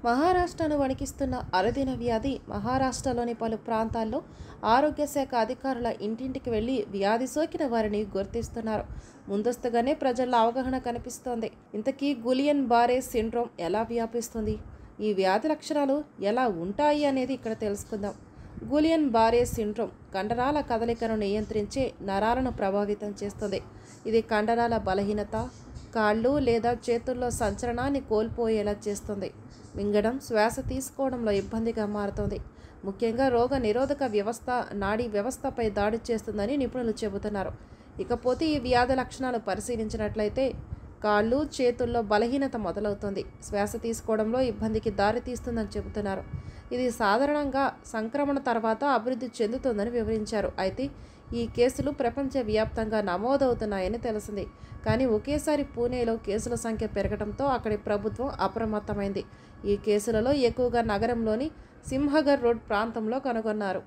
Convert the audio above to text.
మహారాష్ట్రను వణికిస్తున్న అరుదైన వ్యాధి. మహారాష్ట్రలోని పలు ప్రాంతాల్లో ఆరోగ్య శాఖ అధికారుల ఇంటింటికి వెళ్లి వ్యాధి సోకిన వారిని గుర్తిస్తున్నారు. ముందస్తుగానే ప్రజల్లో అవగాహన కనిపిస్తోంది. ఇంతకీ గులియన్ బారే సిండ్రోమ్ ఎలా వ్యాపిస్తుంది, ఈ వ్యాధి లక్షణాలు ఎలా ఉంటాయి అనేది ఇక్కడ తెలుసుకుందాం. గులియన్ బారే సిండ్రోమ్ కండరాల కదలికను నియంత్రించే నరాలను ప్రభావితం చేస్తుంది. ఇది కండరాల బలహీనత, కాళ్ళు లేదా చేతుల్లో సంచలనాన్ని కోల్పోయేలా చేస్తుంది. మింగడం, శ్వాస తీసుకోవడంలో ఇబ్బందిగా మారుతుంది. ముఖ్యంగా రోగ నిరోధక వ్యవస్థ, నాడీ వ్యవస్థపై దాడి చేస్తుందని నిపుణులు చెబుతున్నారు. ఇకపోతే ఈ వ్యాధి లక్షణాలు పరిశీలించినట్లయితే కాళ్ళు, చేతుల్లో బలహీనత మొదలవుతుంది. శ్వాస తీసుకోవడంలో ఇబ్బందికి దారితీస్తుందని చెబుతున్నారు. ఇది సాధారణంగా సంక్రమణ తర్వాత అభివృద్ధి చెందుతుందని వివరించారు. అయితే ఈ కేసులు ప్రపంచవ్యాప్తంగా నమోదవుతున్నాయని తెలిసింది. కానీ ఒకేసారి పూణేలో కేసుల సంఖ్య పెరగడంతో అక్కడి ప్రభుత్వం అప్రమత్తమైంది. ఈ కేసులలో ఎక్కువగా నగరంలోని సింహగర్ రోడ్ ప్రాంతంలో కనుగొన్నారు.